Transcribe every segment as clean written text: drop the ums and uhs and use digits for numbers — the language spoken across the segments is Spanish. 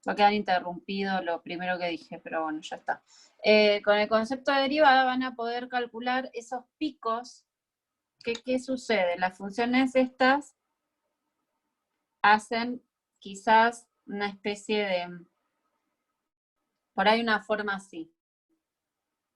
Va a quedar interrumpido lo primero que dije, pero bueno, ya está. Con el concepto de derivada van a poder calcular esos picos. ¿Qué sucede? Las funciones estas hacen quizás una especie de, por ahí una forma así.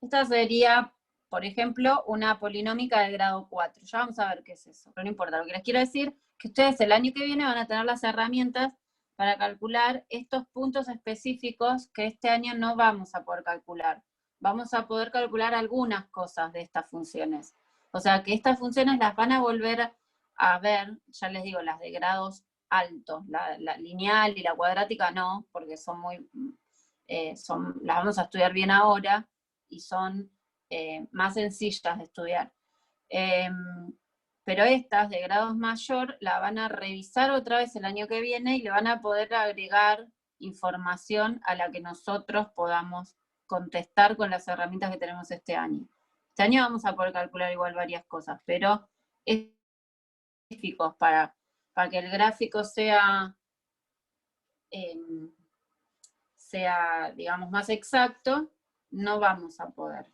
Esta sería, por ejemplo, una polinómica de grado 4. Ya vamos a ver qué es eso, pero no importa. Lo que les quiero decir es que ustedes el año que viene van a tener las herramientas para calcular estos puntos específicos que este año no vamos a poder calcular. Vamos a poder calcular algunas cosas de estas funciones. O sea que estas funciones las van a volver a ver, ya les digo, las de grados altos, la lineal y la cuadrática no, porque son muy, las vamos a estudiar bien ahora, y son más sencillas de estudiar. Pero estas de grados mayor la van a revisar otra vez el año que viene y le van a poder agregar información a la que nosotros podamos contestar con las herramientas que tenemos este año. Este año vamos a poder calcular igual varias cosas, pero específicos para que el gráfico sea, digamos, más exacto, no vamos a poder.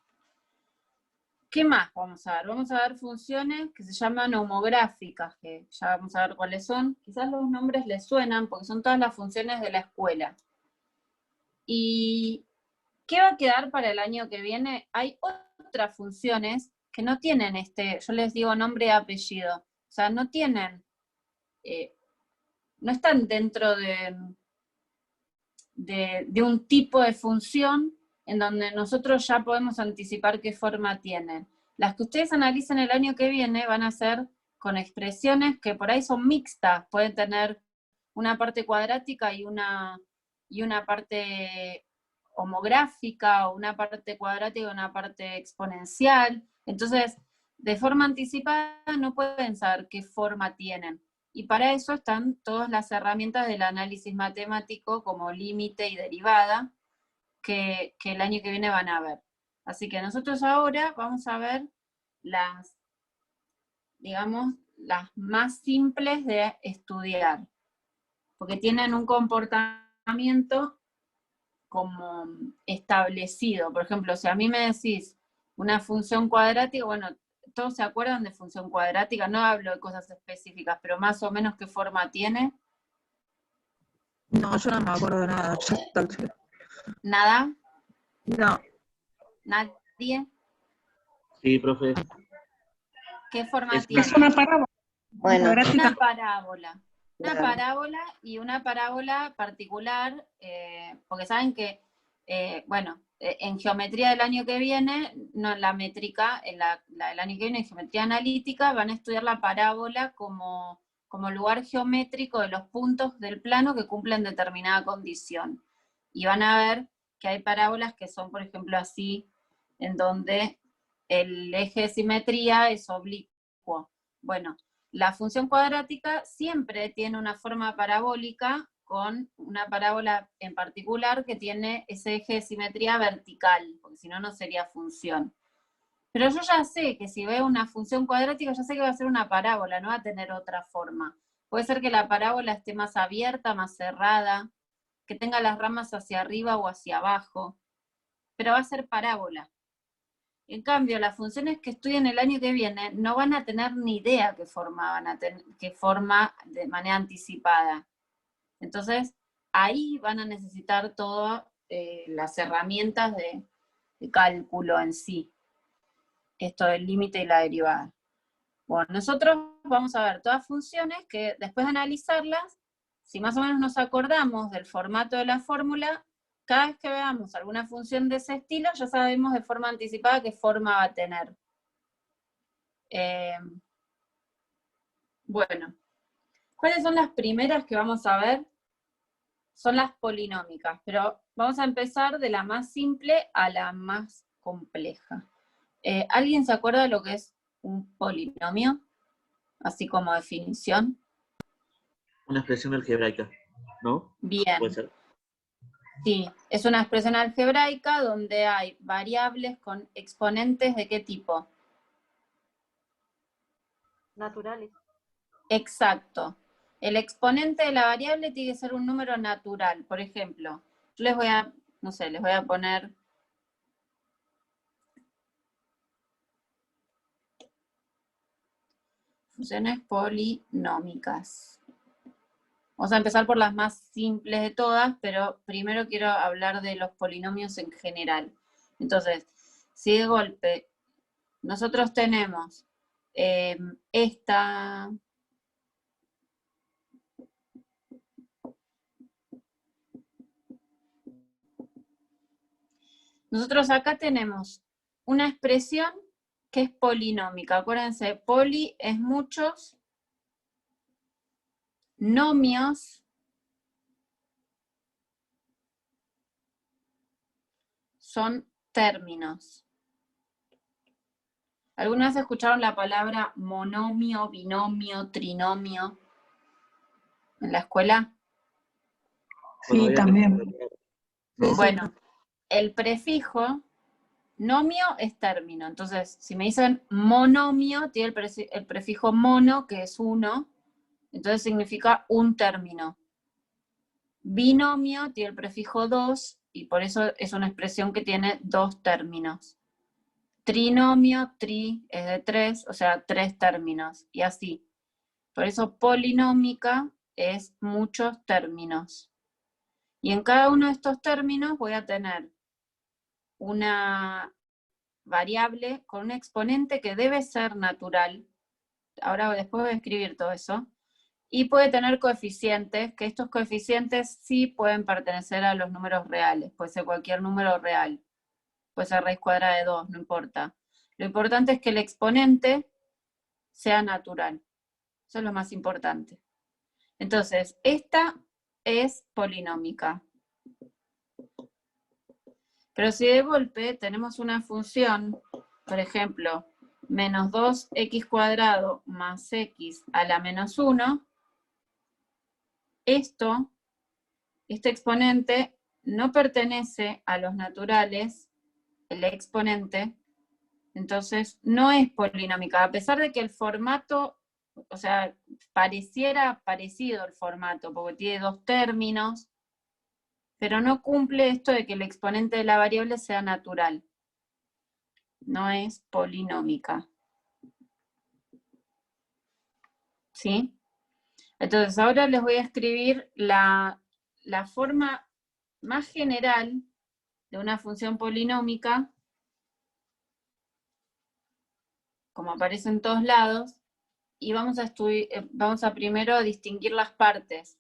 ¿Qué más vamos a ver? Vamos a ver funciones que se llaman homográficas, que ya vamos a ver cuáles son. Quizás los nombres les suenan, porque son todas las funciones de la escuela. ¿Y qué va a quedar para el año que viene? Hay otras funciones que no tienen yo les digo nombre y apellido. O sea, no tienen, no están dentro de un tipo de función en donde nosotros ya podemos anticipar qué forma tienen. Las que ustedes analicen el año que viene van a ser con expresiones que por ahí son mixtas, pueden tener una parte cuadrática y una parte homográfica, o una parte cuadrática y una parte exponencial. Entonces, de forma anticipada no pueden saber qué forma tienen. Y para eso están todas las herramientas del análisis matemático como límite y derivada que el año que viene van a ver. Así que nosotros ahora vamos a ver las, digamos, las más simples de estudiar, porque tienen un comportamiento como establecido. Por ejemplo, si a mí me decís una función cuadrática, bueno, todos se acuerdan de función cuadrática, no hablo de cosas específicas, pero más o menos qué forma tiene. No, yo no me acuerdo de nada. ¿Nada? No. ¿Nadie? Sí, profe. ¿Qué forma tiene? Es una parábola. Bueno, una parábola. Una parábola y una parábola particular, porque saben que, bueno, en geometría del año que viene, no en la métrica, en la del año que viene, en geometría analítica, van a estudiar la parábola como lugar geométrico de los puntos del plano que cumplen determinada condición. Y van a ver que hay parábolas que son, por ejemplo, así, en donde el eje de simetría es oblicuo. Bueno, la función cuadrática siempre tiene una forma parabólica con una parábola en particular que tiene ese eje de simetría vertical, porque si no, no sería función. Pero yo ya sé que si veo una función cuadrática, ya sé que va a ser una parábola, no va a tener otra forma. Puede ser que la parábola esté más abierta, más cerrada, que tenga las ramas hacia arriba o hacia abajo, pero va a ser parábola. En cambio, las funciones que estudien el año que viene no van a tener ni idea qué forma van a tener, qué forma de manera anticipada. Entonces, ahí van a necesitar todas las herramientas de cálculo en sí. Esto del límite y la derivada. Bueno, nosotros vamos a ver todas funciones que después de analizarlas, si más o menos nos acordamos del formato de la fórmula, cada vez que veamos alguna función de ese estilo, ya sabemos de forma anticipada qué forma va a tener. Bueno, ¿cuáles son las primeras que vamos a ver? Son las polinómicas, pero vamos a empezar de la más simple a la más compleja. ¿Alguien se acuerda de lo que es un polinomio? Así como definición. Una expresión algebraica, ¿no? Bien. ¿Puede ser? Sí, es una expresión algebraica donde hay variables con exponentes ¿de qué tipo? Naturales. Exacto. El exponente de la variable tiene que ser un número natural. Por ejemplo, yo les voy a, no sé, les voy a poner funciones polinómicas. Vamos a empezar por las más simples de todas, pero primero quiero hablar de los polinomios en general. Entonces, si de golpe nosotros tenemos esta... Nosotros acá tenemos una expresión que es polinómica. Acuérdense, poli es muchos, nomios son términos. ¿Alguna vez escucharon la palabra monomio, binomio, trinomio en la escuela? Bueno, Sí, había que también. preparar. Sí, sí. Bueno, el prefijo nomio es término. Entonces, si me dicen monomio, tiene el prefijo mono, que es uno, entonces significa un término. Binomio tiene el prefijo 2 y por eso es una expresión que tiene dos términos. Trinomio, tri es de 3, o sea, 3 términos, y así. Por eso polinómica es muchos términos. Y en cada uno de estos términos voy a tener una variable con un exponente que debe ser natural. Ahora después voy a escribir todo eso. Y puede tener coeficientes, que estos coeficientes sí pueden pertenecer a los números reales. Puede ser cualquier número real. Puede ser raíz cuadrada de 2, no importa. Lo importante es que el exponente sea natural. Eso es lo más importante. Entonces, esta es polinómica. Pero si de golpe tenemos una función, por ejemplo, menos 2x cuadrado más x a la menos 1, este exponente no pertenece a los naturales, el exponente, entonces no es polinómica, a pesar de que el formato, o sea, pareciera parecido el formato, porque tiene dos términos, pero no cumple esto de que el exponente de la variable sea natural. No es polinómica. ¿Sí? Entonces ahora les voy a escribir la forma más general de una función polinómica, como aparece en todos lados, y vamos a primero distinguir las partes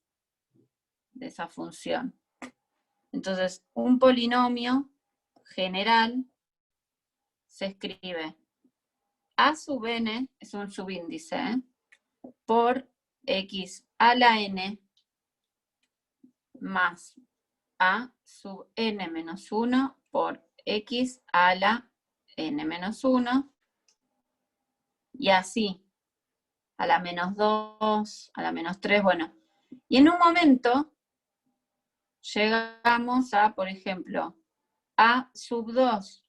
de esa función. Entonces, un polinomio general se escribe a sub n, es un subíndice, por x a la n más a sub n menos 1 por x a la n menos 1, y así, a la menos 2, a la menos 3, bueno. Y en un momento llegamos a, por ejemplo, a sub 2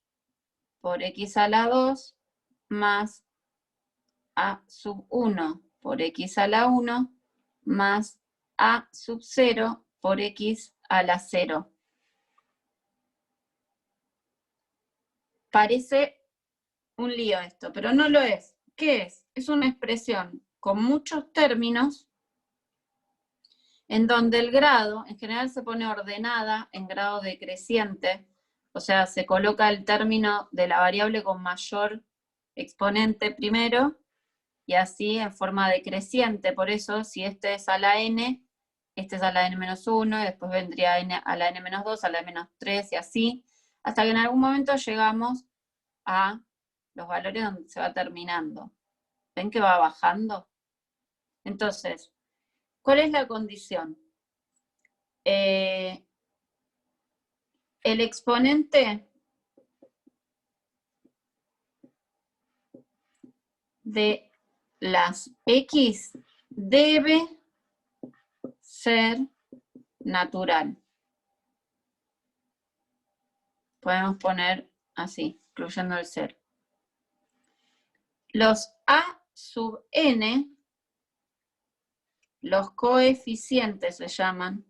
por x a la 2 más a sub 1 por x a la 1 más a sub 0 por x a la 0. Parece un lío esto, pero no lo es. ¿Qué es? Es una expresión con muchos términos en donde el grado, en general se pone ordenada en grado decreciente, o sea, se coloca el término de la variable con mayor exponente primero, y así en forma decreciente. Por eso, si este es a la n, este es a la n-1, y después vendría a la n-2, a la n-3, y así, hasta que en algún momento llegamos a los valores donde se va terminando. ¿Ven que va bajando? Entonces, ¿cuál es la condición? El exponente de las x debe ser natural. Podemos poner así, incluyendo el 0. Los a sub n los coeficientes se llaman,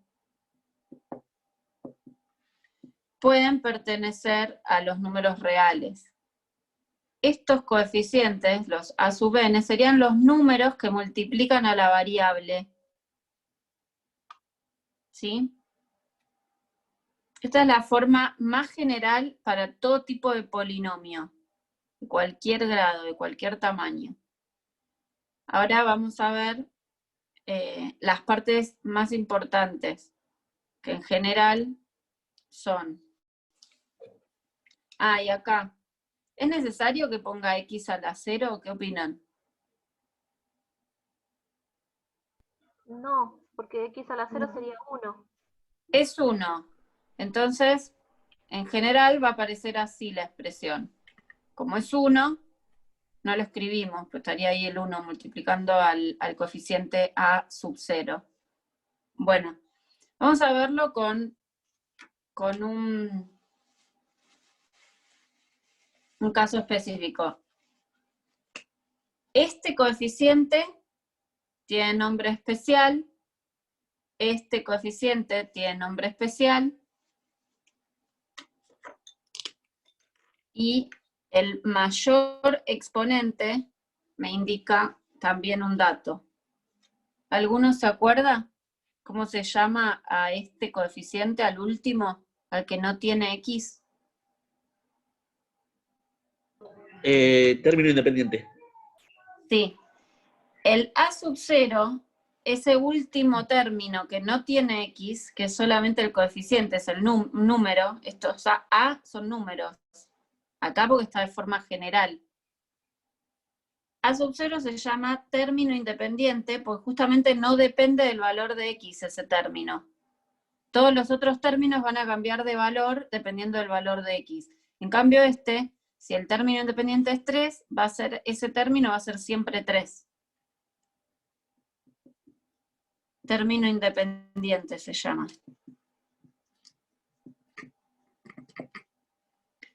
pueden pertenecer a los números reales. Estos coeficientes, los a sub n, serían los números que multiplican a la variable. ¿Sí? Esta es la forma más general para todo tipo de polinomio, de cualquier grado, de cualquier tamaño. Ahora vamos a ver las partes más importantes, que en general son... y acá, ¿es necesario que ponga x a la 0? ¿Qué opinan? No, porque x a la 0 sería 1. Es 1. Entonces, en general va a aparecer así la expresión. Como es 1, no lo escribimos, pues estaría ahí el 1 multiplicando al coeficiente a sub 0. Bueno, vamos a verlo con un caso específico. Este coeficiente tiene nombre especial, este coeficiente tiene nombre especial, y el mayor exponente me indica también un dato. ¿Alguno se acuerda cómo se llama a este coeficiente, al último, al que no tiene x? Término independiente. Sí. El a sub 0, ese último término que no tiene x, que es solamente el coeficiente, es el número, estos a son números. Acá porque está de forma general. A sub 0 se llama término independiente porque justamente no depende del valor de x ese término. Todos los otros términos van a cambiar de valor dependiendo del valor de x. En cambio si el término independiente es 3, ese término va a ser siempre 3. Término independiente se llama.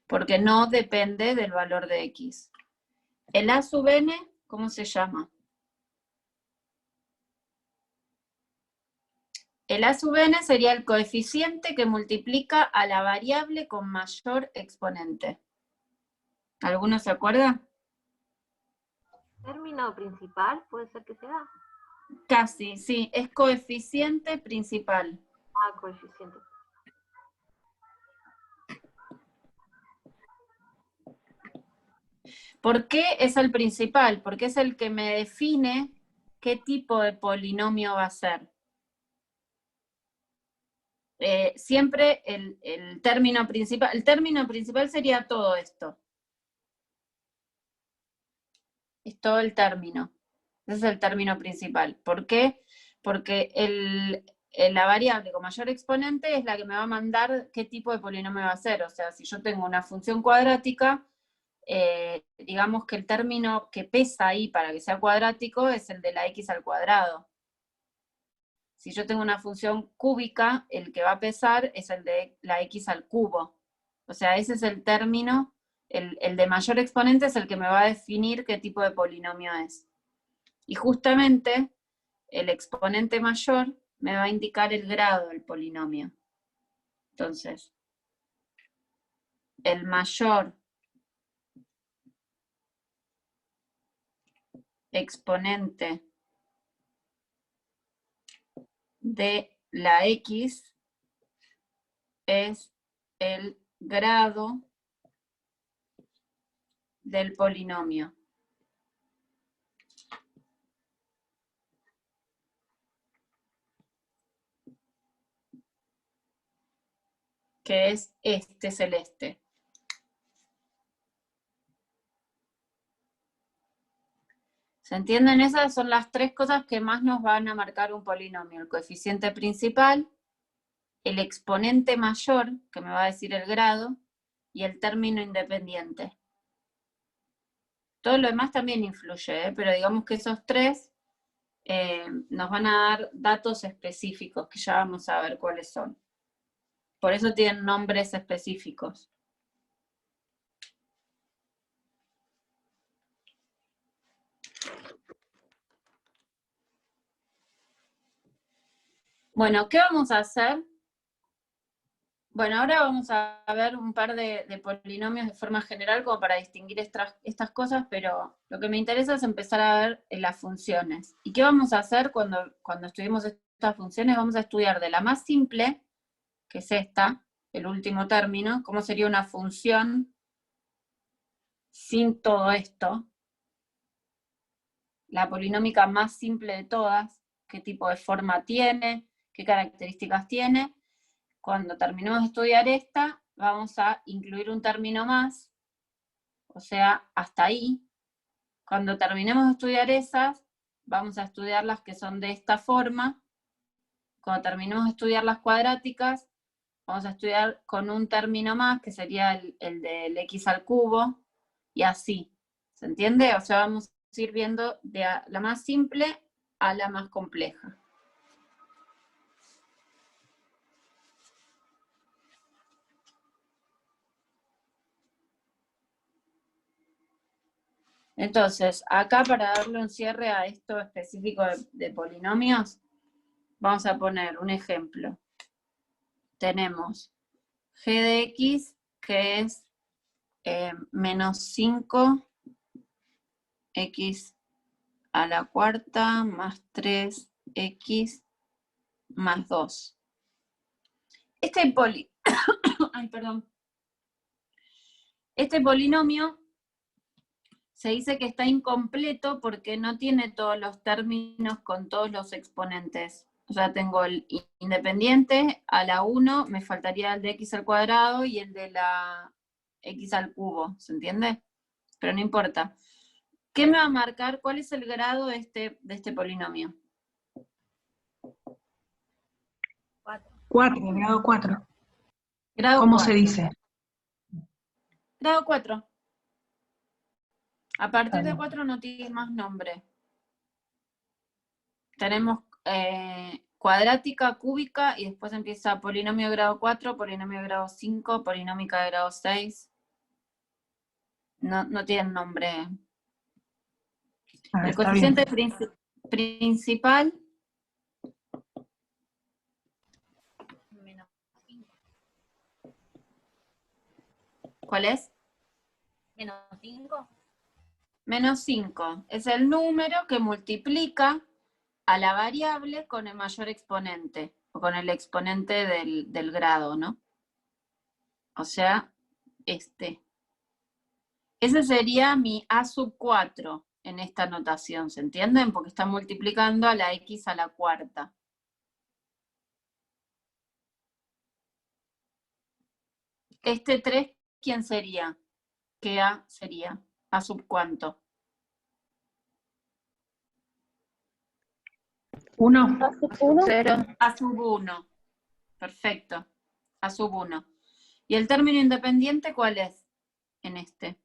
Porque no depende del valor de x. El a sub n, ¿cómo se llama? El a sub n sería el coeficiente que multiplica a la variable con mayor exponente. ¿Alguno se acuerda? Término principal, puede ser que sea. Casi, sí, es coeficiente principal. Coeficiente. ¿Por qué es el principal? Porque es el que me define qué tipo de polinomio va a ser. Siempre el término principal sería todo esto. Es todo el término. Ese es el término principal. ¿Por qué? Porque la variable con mayor exponente es la que me va a mandar qué tipo de polinomio va a ser. O sea, si yo tengo una función cuadrática, digamos que el término que pesa ahí para que sea cuadrático es el de la x al cuadrado. Si yo tengo una función cúbica, el que va a pesar es el de la x al cubo. O sea, ese es el término, el de mayor exponente es el que me va a definir qué tipo de polinomio es. Y justamente el exponente mayor me va a indicar el grado del polinomio. Entonces, el mayor exponente de la x es el grado del polinomio. Que es este celeste. ¿Se entienden? Esas son las tres cosas que más nos van a marcar un polinomio. El coeficiente principal, el exponente mayor, que me va a decir el grado, y el término independiente. Todo lo demás también influye, pero digamos que esos tres nos van a dar datos específicos, que ya vamos a ver cuáles son. Por eso tienen nombres específicos. Bueno, ¿qué vamos a hacer? Bueno, ahora vamos a ver un par de polinomios de forma general como para distinguir estas cosas, pero lo que me interesa es empezar a ver las funciones. ¿Y qué vamos a hacer cuando estudiemos estas funciones? Vamos a estudiar de la más simple, que es esta, el último término, cómo sería una función sin todo esto, la polinómica más simple de todas, qué tipo de forma tiene, qué características tiene. Cuando terminemos de estudiar esta, vamos a incluir un término más, o sea, hasta ahí. Cuando terminemos de estudiar esas, vamos a estudiar las que son de esta forma. Cuando terminemos de estudiar las cuadráticas, vamos a estudiar con un término más, que sería el del x al cubo, y así. ¿Se entiende? O sea, vamos a ir viendo de la más simple a la más compleja. Entonces, acá para darle un cierre a esto específico de polinomios, vamos a poner un ejemplo. Tenemos g de x, que es menos 5 x a la cuarta más 3x más 2. Este polinomio se dice que está incompleto porque no tiene todos los términos con todos los exponentes. O sea, tengo el independiente a la 1, me faltaría el de x al cuadrado y el de la x al cubo, ¿se entiende? Pero no importa. ¿Qué me va a marcar? ¿Cuál es el grado de este polinomio? 4, grado 4. Grado ¿Cómo 4. se dice? Grado 4. A partir Está de bien. 4 no tiene más nombre. Tenemos cuadrática, cúbica, y después empieza polinomio de grado 4, polinomio de grado 5, polinómica de grado 6. No tienen nombre. Ah, El está bien. coeficiente principal, ¿cuál es? Menos 5. Menos 5. Es el número que multiplica a la variable con el mayor exponente, o con el exponente del grado, ¿no? O sea, este. Ese sería mi a sub 4 en esta notación, ¿se entienden? Porque está multiplicando a la x a la cuarta. Este 3, ¿quién sería? ¿Qué a sería? ¿A sub cuánto? 1. 0. A sub 1. Perfecto. A sub 1. ¿Y el término independiente cuál es en este?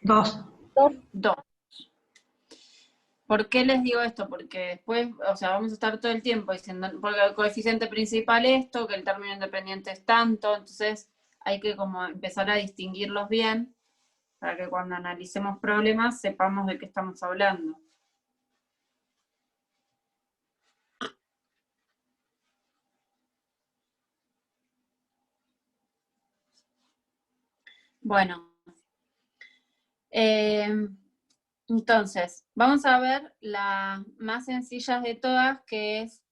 2. 2. ¿Por qué les digo esto? Porque después, o sea, vamos a estar todo el tiempo diciendo, porque el coeficiente principal esto, que el término independiente es tanto, entonces hay que como empezar a distinguirlos bien, para que cuando analicemos problemas sepamos de qué estamos hablando. Bueno, entonces, vamos a ver la más sencilla de todas, que es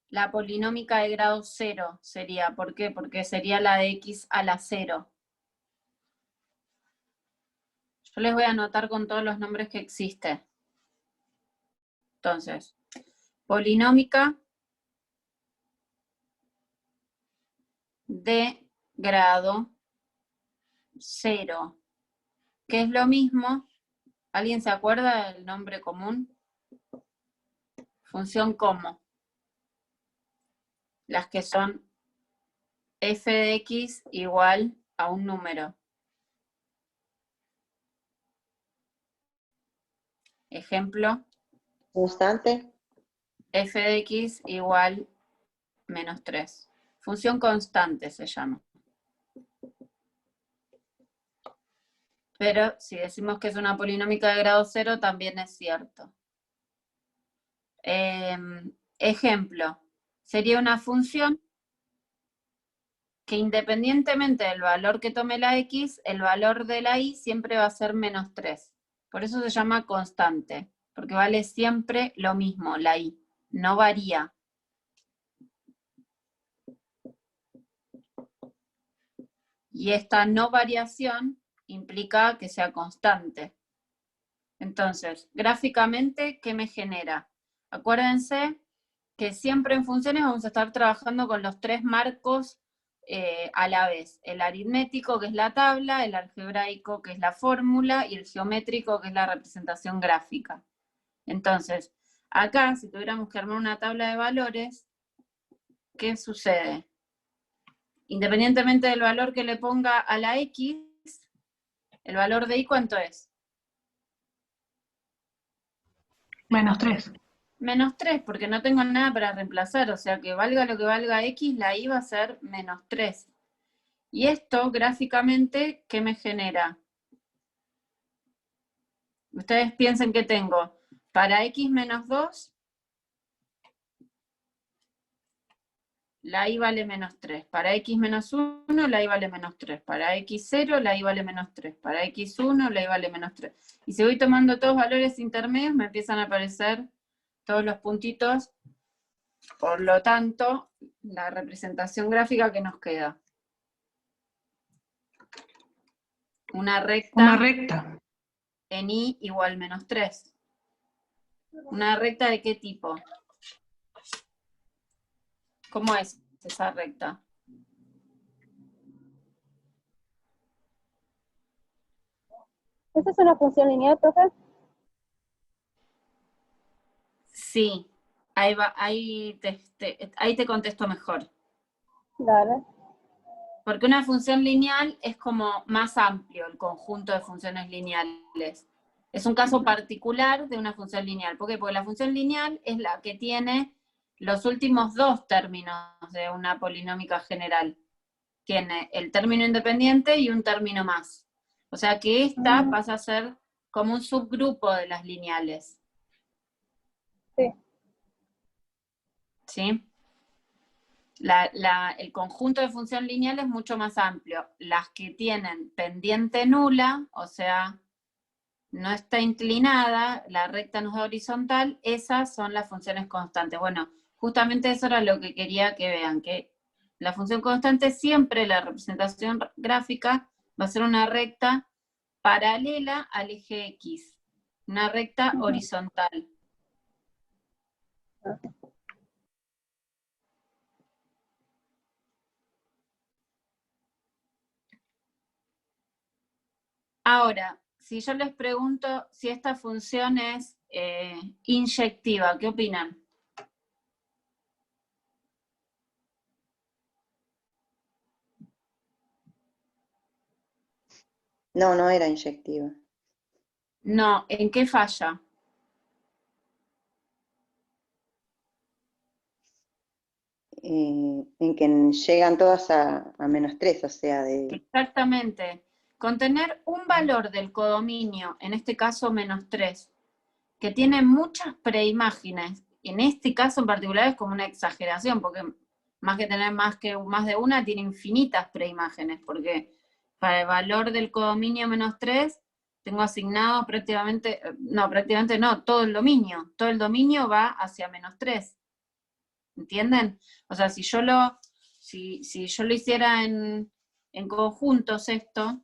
la polinómica de grado 0, sería. ¿Por qué? Porque sería la de x a la 0. Yo les voy a anotar con todos los nombres que existe. Entonces, polinómica de grado 0, que es lo mismo. ¿Alguien se acuerda del nombre común? Función como. Las que son f de x igual a un número. Ejemplo. Constante. F de x igual menos 3. Función constante se llama. Pero si decimos que es una polinómica de grado 0, también es cierto. Ejemplo, sería una función que independientemente del valor que tome la x, el valor de la y siempre va a ser menos 3. Por eso se llama constante, porque vale siempre lo mismo, la y, no varía. Y esta no variación implica que sea constante. Entonces, gráficamente, ¿qué me genera? Acuérdense que siempre en funciones vamos a estar trabajando con los 3 marcos a la vez. El aritmético, que es la tabla, el algebraico, que es la fórmula, y el geométrico, que es la representación gráfica. Entonces, acá, si tuviéramos que armar una tabla de valores, ¿qué sucede? Independientemente del valor que le ponga a la x, el valor de y, ¿cuánto es? Menos 3. Menos 3, porque no tengo nada para reemplazar, o sea que valga lo que valga x, la y va a ser menos 3. Y esto, gráficamente, ¿qué me genera? Ustedes piensen que tengo, para x menos 2, la y vale menos 3. Para x menos 1, la y vale menos 3. Para x0, la y vale menos 3. Para x1, la y vale menos 3. Y si voy tomando todos valores intermedios, me empiezan a aparecer todos los puntitos. Por lo tanto, la representación gráfica que nos queda. Una recta en y igual menos 3. ¿Una recta de qué tipo? ¿Cómo es esa recta? ¿Esa es una función lineal, profe? Sí, ahí te contesto mejor. Dale. Porque una función lineal es como más amplio el conjunto de funciones lineales. Es un caso particular de una función lineal. ¿Por qué? Porque la función lineal es la que tiene los últimos 2 términos de una polinómica general. Tiene el término independiente y un término más. O sea que esta pasa a ser como un subgrupo de las lineales. Sí. ¿Sí? El conjunto de función lineal es mucho más amplio. Las que tienen pendiente nula, o sea, no está inclinada, la recta no es horizontal, esas son las funciones constantes. Bueno, justamente eso era lo que quería que vean, que la función constante siempre, la representación gráfica, va a ser una recta paralela al eje X, una recta horizontal. Ahora, si yo les pregunto si esta función es inyectiva, ¿qué opinan? No, no era inyectiva. No, ¿en qué falla? En que llegan todas a menos 3, o sea, de... Exactamente. Con tener un valor del codominio, en este caso menos 3, que tiene muchas preimágenes, en este caso en particular es como una exageración, porque más que tener más de una, tiene infinitas preimágenes, porque para el valor del codominio menos 3, tengo asignado prácticamente no, todo el dominio va hacia menos 3. ¿Entienden? O sea, si yo lo hiciera en conjuntos esto,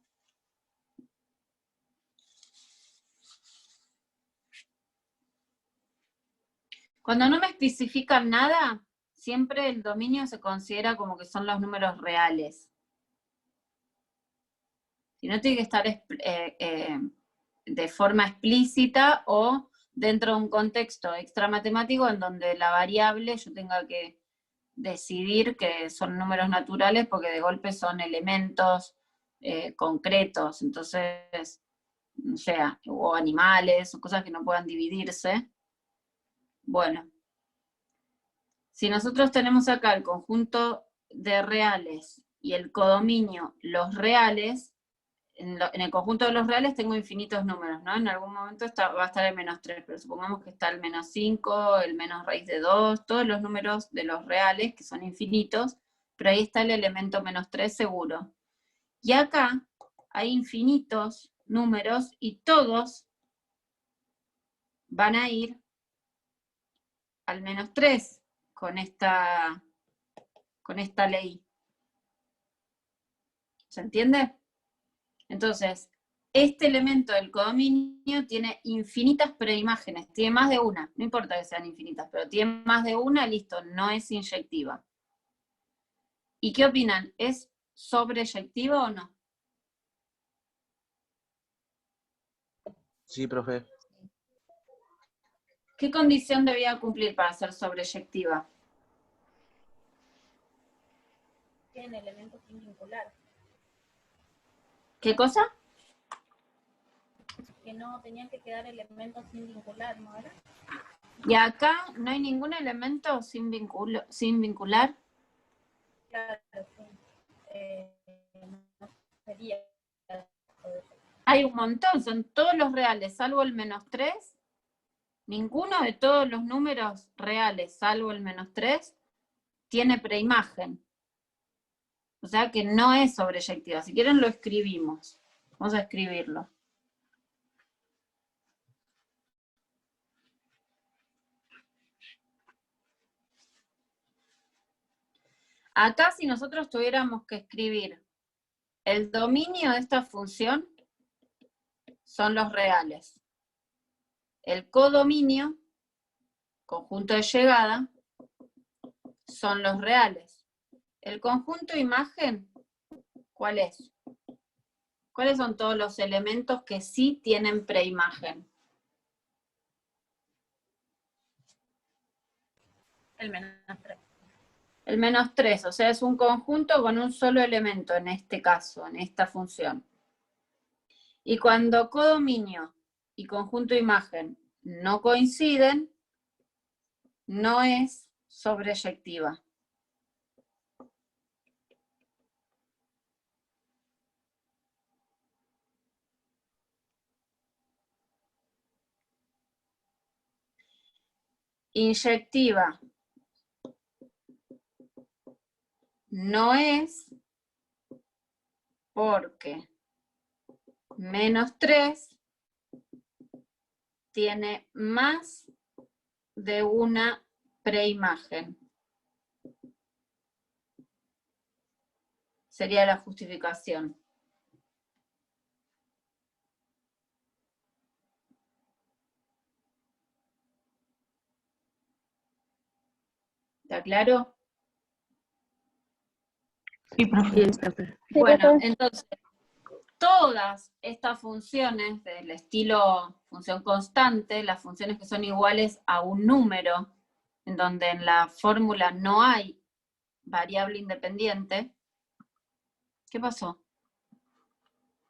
cuando no me especifican nada, siempre el dominio se considera como que son los números reales. Si no, tiene que estar de forma explícita o dentro de un contexto extramatemático en donde la variable yo tenga que decidir que son números naturales porque de golpe son elementos concretos, entonces, o sea, o animales, o cosas que no puedan dividirse. Bueno, si nosotros tenemos acá el conjunto de reales y el codominio, los reales, en el conjunto de los reales tengo infinitos números, ¿no? En algún momento va a estar el -3, pero supongamos que está el -5, el menos raíz de 2, todos los números de los reales, que son infinitos, pero ahí está el elemento -3 seguro. Y acá hay infinitos números y todos van a ir al -3 con esta ley. ¿Se entiende? Entonces, este elemento del codominio tiene infinitas preimágenes, tiene más de una, no importa que sean infinitas, pero tiene más de una, listo, no es inyectiva. ¿Y qué opinan? ¿Es sobreyectiva o no? Sí, profe. ¿Qué condición debía cumplir para ser sobreyectiva? Tienen elementos sin vincular. ¿Qué cosa? Que no tenían que quedar elementos sin vincular, ¿no era? Y acá no hay ningún elemento sin vincular. Claro, sí. No sería. Hay un montón, son todos los reales, salvo el -3. Ninguno de todos los números reales, salvo el -3, tiene preimagen. O sea que no es sobreyectiva. Si quieren lo escribimos. Vamos a escribirlo. Acá si nosotros tuviéramos que escribir el dominio de esta función, son los reales. El codominio, conjunto de llegada, son los reales. El conjunto imagen, ¿cuál es? ¿Cuáles son todos los elementos que sí tienen preimagen? El -3. El -3, o sea, es un conjunto con un solo elemento en este caso, en esta función. Y cuando codominio y conjunto imagen no coinciden, no es sobreyectiva. Inyectiva no es porque -3 tiene más de una preimagen. Sería la justificación. ¿Está claro? Sí, profe. Sí, Bueno, profe. entonces, todas estas funciones del estilo función constante, las funciones que son iguales a un número, en donde en la fórmula no hay variable independiente. ¿Qué pasó?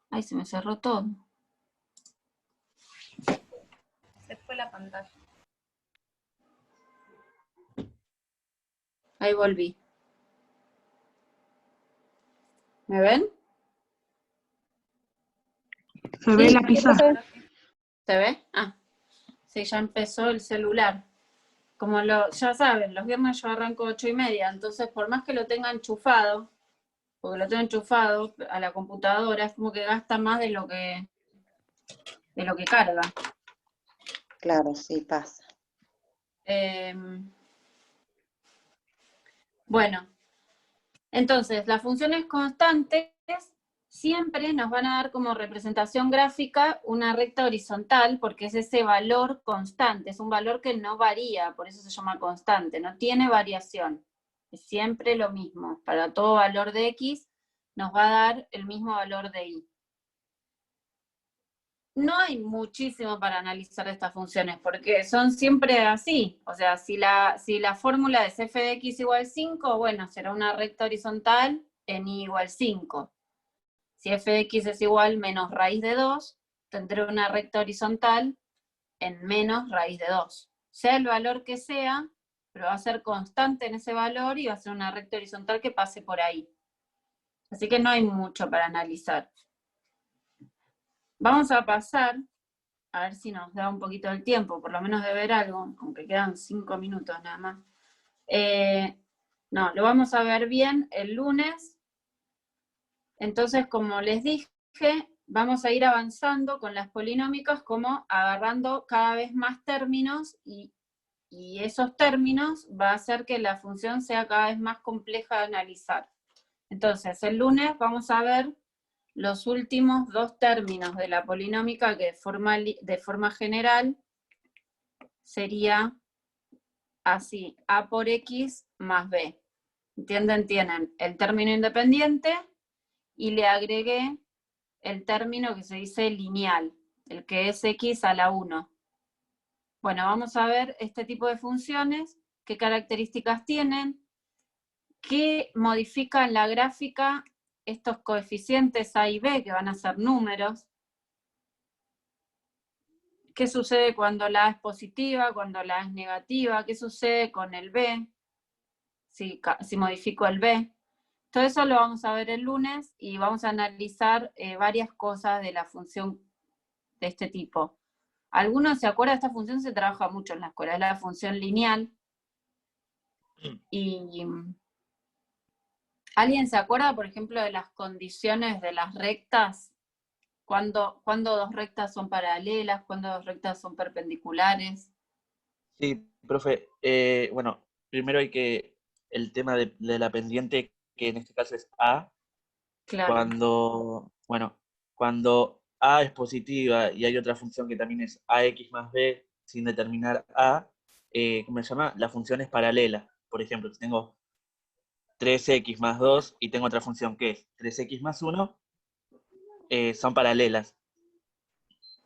Ay, se me cerró todo. Se fue la pantalla. Ahí volví. ¿Me ven? Se ve la Sí, pizarra. profe. ¿Se ve? Ah, sí, ya empezó el celular. Como ya saben, los viernes yo arranco 8:30, entonces por más que lo tenga enchufado, porque lo tengo enchufado a la computadora, es como que gasta más de lo que carga. Claro, sí, pasa. Bueno, entonces las funciones constantes siempre nos van a dar como representación gráfica una recta horizontal, porque es ese valor constante, es un valor que no varía, por eso se llama constante, no tiene variación, es siempre lo mismo. Para todo valor de x nos va a dar el mismo valor de y. No hay muchísimo para analizar estas funciones, porque son siempre así. O sea, si la fórmula es f de x igual 5, bueno, será una recta horizontal en y igual 5. Si f de x es igual menos raíz de 2, tendré una recta horizontal en menos raíz de 2. Sea el valor que sea, pero va a ser constante en ese valor y va a ser una recta horizontal que pase por ahí. Así que no hay mucho para analizar. Vamos a pasar, a ver si nos da un poquito el tiempo, por lo menos de ver algo, aunque quedan 5 minutos nada más. No, lo vamos a ver bien el lunes. Entonces, como les dije, vamos a ir avanzando con las polinómicas, como agarrando cada vez más términos, y esos términos va a hacer que la función sea cada vez más compleja de analizar. Entonces, el lunes vamos a ver los últimos 2 términos de la polinómica, que de forma general sería así: a por x más b. ¿Entienden? Tienen el término independiente y le agregué el término que se dice lineal, el que es x a la 1. Bueno, vamos a ver este tipo de funciones, qué características tienen, qué modifican la gráfica estos coeficientes a y b, que van a ser números, qué sucede cuando la a es positiva, cuando la a es negativa, qué sucede con el b, si modifico el b. Todo eso lo vamos a ver el lunes, y vamos a analizar varias cosas de la función de este tipo. ¿Alguno se acuerda? Esta función se trabaja mucho en la escuela, es la función lineal. Y ¿alguien se acuerda, por ejemplo, de las condiciones de las rectas? ¿Cuándo 2 rectas son paralelas? ¿Cuándo 2 rectas son perpendiculares? Sí, profe. Bueno, primero hay que, el tema de la pendiente, que en este caso es A, Claro. cuando A es positiva y hay otra función que también es AX más B sin determinar A, ¿cómo se llama? La función es paralela. Por ejemplo, si tengo 3x más 2 y tengo otra función que es 3x más 1, son paralelas.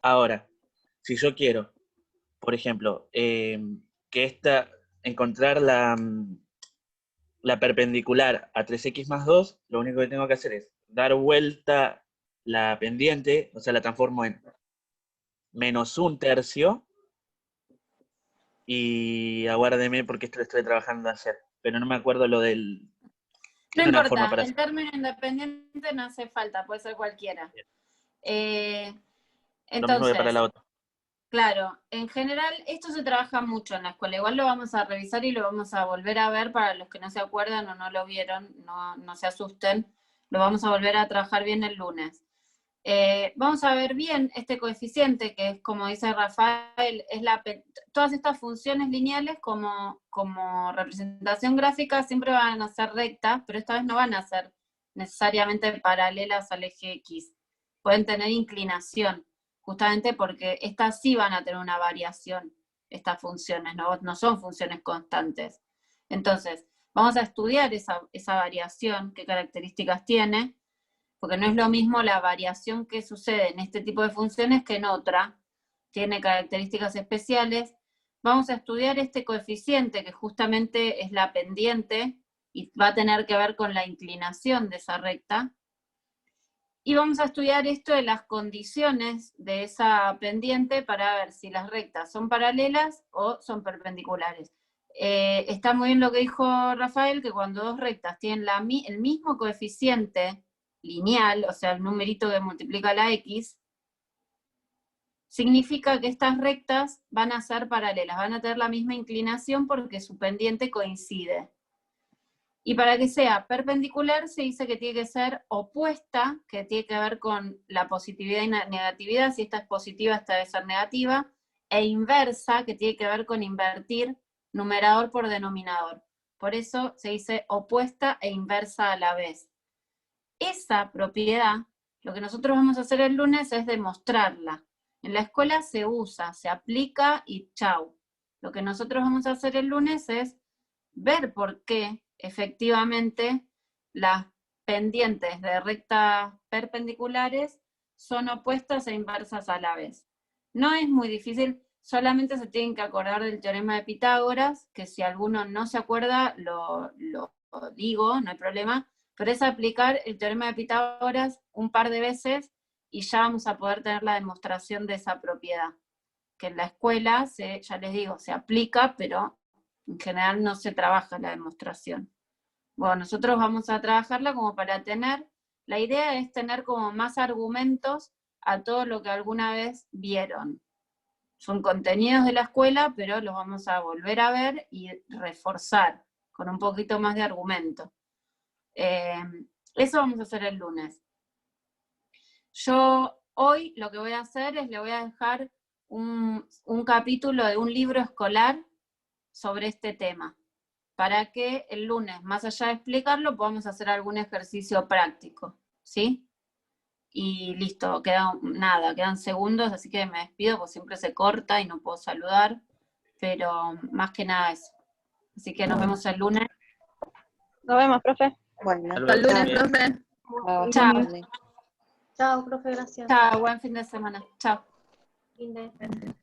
Ahora, si yo quiero, por ejemplo, encontrar la perpendicular a 3x más 2, lo único que tengo que hacer es dar vuelta la pendiente, o sea, la transformo en menos 1/3, y aguárdeme porque esto lo estoy trabajando ayer, pero no me acuerdo lo del... No Tiene una forma importa, para el hacer. término independiente no hace falta, puede ser cualquiera. Lo mismo que para Entonces, la otra. claro, en general esto se trabaja mucho en la escuela, igual lo vamos a revisar y lo vamos a volver a ver para los que no se acuerdan o no lo vieron, no se asusten, lo vamos a volver a trabajar bien el lunes. Vamos a ver bien este coeficiente, que es, como dice Rafael, es todas estas funciones lineales como representación gráfica siempre van a ser rectas, pero esta vez no van a ser necesariamente paralelas al eje X, pueden tener inclinación, justamente porque estas sí van a tener una variación, estas funciones, no son funciones constantes. Entonces, vamos a estudiar esa variación, qué características tiene, porque no es lo mismo la variación que sucede en este tipo de funciones que en otra, tiene características especiales. Vamos a estudiar este coeficiente, que justamente es la pendiente, y va a tener que ver con la inclinación de esa recta. Y vamos a estudiar esto de las condiciones de esa pendiente para ver si las rectas son paralelas o son perpendiculares. Está muy bien lo que dijo Rafael, que cuando 2 rectas tienen el mismo coeficiente lineal, o sea, el numerito que multiplica la x, significa que estas rectas van a ser paralelas, van a tener la misma inclinación porque su pendiente coincide. Y para que sea perpendicular se dice que tiene que ser opuesta, que tiene que ver con la positividad y negatividad, si esta es positiva, esta debe ser negativa, e inversa, que tiene que ver con invertir numerador por denominador. Por eso se dice opuesta e inversa a la vez. Esa propiedad, lo que nosotros vamos a hacer el lunes es demostrarla. En la escuela se usa, se aplica y chau. Lo que nosotros vamos a hacer el lunes es ver por qué efectivamente las pendientes de rectas perpendiculares son opuestas e inversas a la vez. No es muy difícil, solamente se tienen que acordar del teorema de Pitágoras, que si alguno no se acuerda, lo digo, no hay problema, pero es aplicar el teorema de Pitágoras un par de veces y ya vamos a poder tener la demostración de esa propiedad. Que en la escuela, ya les digo, se aplica, pero en general no se trabaja la demostración. Bueno, nosotros vamos a trabajarla como para tener, la idea es tener como más argumentos a todo lo que alguna vez vieron. Son contenidos de la escuela, pero los vamos a volver a ver y reforzar con un poquito más de argumento. Eso vamos a hacer el lunes. Yo hoy lo que voy a hacer es le voy a dejar un capítulo de un libro escolar sobre este tema, para que el lunes, más allá de explicarlo, podamos hacer algún ejercicio práctico, ¿sí? Y listo, quedan segundos, así que me despido, porque siempre se corta y no puedo saludar, pero más que nada eso. Así que nos vemos el lunes. Nos vemos, profe. Bueno, Hasta lunes, Hasta el lunes, bien. profe. Chao. vale. Chao, profe, gracias. Chao, buen fin de semana. Chao. Fin de-